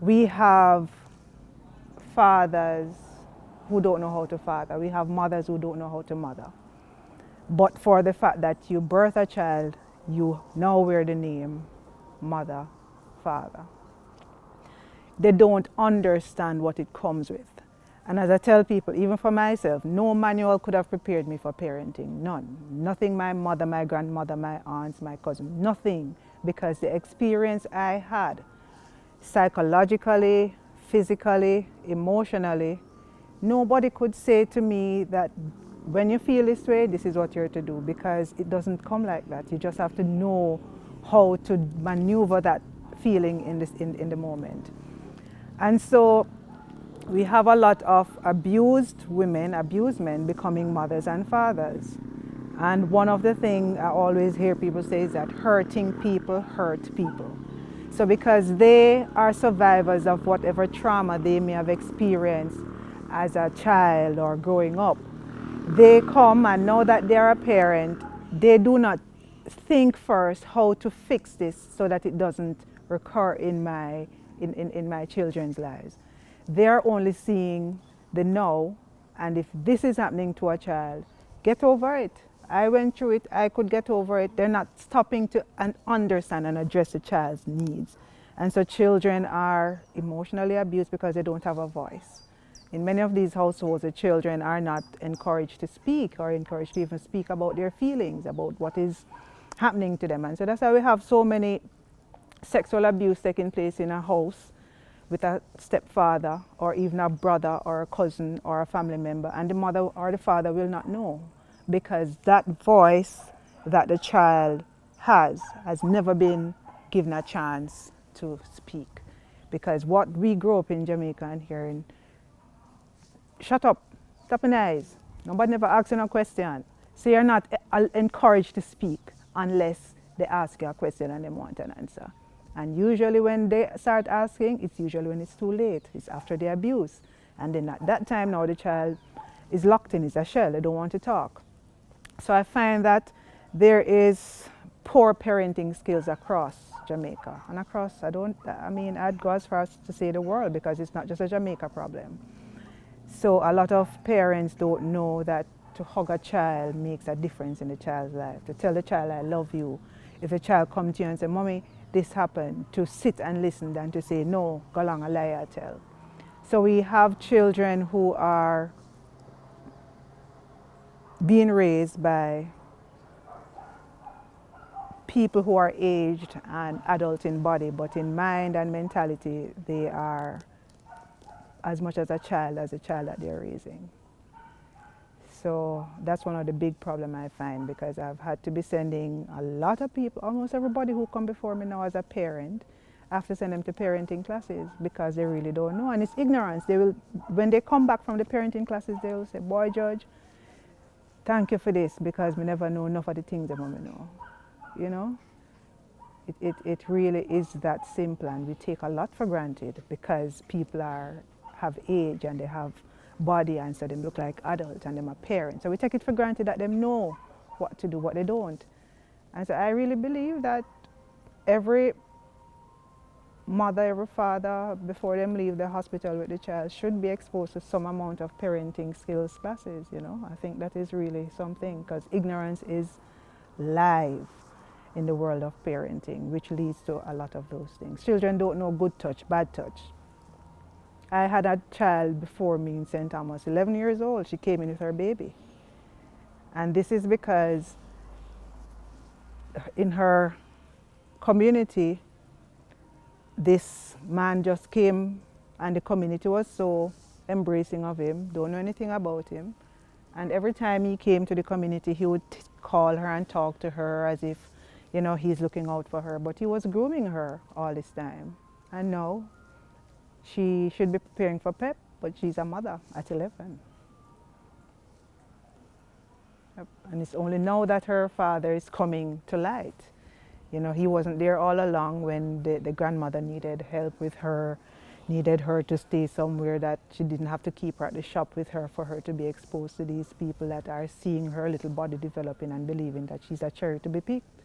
We have fathers who don't know how to father. We have mothers who don't know how to mother. But for the fact that you birth a child, you now wear the name mother, father. They don't understand what it comes with. And as I tell people, even for myself, no manual could have prepared me for parenting. None. Nothing my mother, my grandmother, my aunts, my cousin, nothing. Because the experience I had, psychologically, physically, emotionally, nobody could say to me that when you feel this way, this is what you're to do, because it doesn't come like that. You just have to know how to maneuver that feeling in the moment. And so we have a lot of abused women, abused men becoming mothers and fathers. And one of the things I always hear people say is that hurting people hurt people. So because they are survivors of whatever trauma they may have experienced as a child or growing up, they come and now that they are a parent, they do not think first how to fix this so that it doesn't recur in my children's lives. They're only seeing the now, and if this is happening to a child, get over it. I went through it, I could get over it. They're not stopping to understand and address the child's needs. And so children are emotionally abused because they don't have a voice. In many of these households, the children are not encouraged to speak or encouraged to even speak about their feelings, about what is happening to them. And so that's why we have so many sexual abuse taking place in a house with a stepfather or even a brother or a cousin or a family member, and the mother or the father will not know, because that voice that the child has never been given a chance to speak. Because what we grow up in Jamaica and hearing, shut up, stop in the eyes, nobody never asks you no question. So you're not encouraged to speak unless they ask you a question and they want an answer. And usually when they start asking, it's usually when it's too late. It's after the abuse. And then at that time now the child is locked in, it's a shell, they don't want to talk. So I find that there is poor parenting skills across Jamaica. And across, I'd go as far as to say the world, because it's not just a Jamaica problem. So a lot of parents don't know that to hug a child makes a difference in the child's life. To tell the child, I love you. If the child comes to you and says, Mommy, this happened, to sit and listen than to say, no, go along, a lie I tell. So we have children who are being raised by people who are aged and adult in body, but in mind and mentality, they are as much as a child that they're raising. So that's one of the big problems I find, because I've had to be sending a lot of people, almost everybody who come before me now as a parent, I have to send them to parenting classes because they really don't know. And it's ignorance. They will, when they come back from the parenting classes, they will say, boy, Judge, thank you for this, because we never know enough of the things that mommy know. You know? It really is that simple, and we take a lot for granted because people have age and they have body, and so they look like adults and them are parents. So we take it for granted that them know what to do, what they don't. And so I really believe that every mother, every father, before them leave the hospital with the child, should be exposed to some amount of parenting skills classes, you know. I think that is really something, because ignorance is live in the world of parenting, which leads to a lot of those things. Children don't know good touch, bad touch. I had a child before me in St. Thomas, 11 years old. She came in with her baby. And this is because in her community, this man just came and the community was so embracing of him, don't know anything about him. And every time he came to the community, he would call her and talk to her as if, you know, he's looking out for her. But he was grooming her all this time. And now, she should be preparing for PEP, but she's a mother at 11. Yep. And it's only now that her father is coming to light. You know, he wasn't there all along when the grandmother needed help with her, needed her to stay somewhere that she didn't have to keep her at the shop with her for her to be exposed to these people that are seeing her little body developing and believing that she's a cherry to be picked.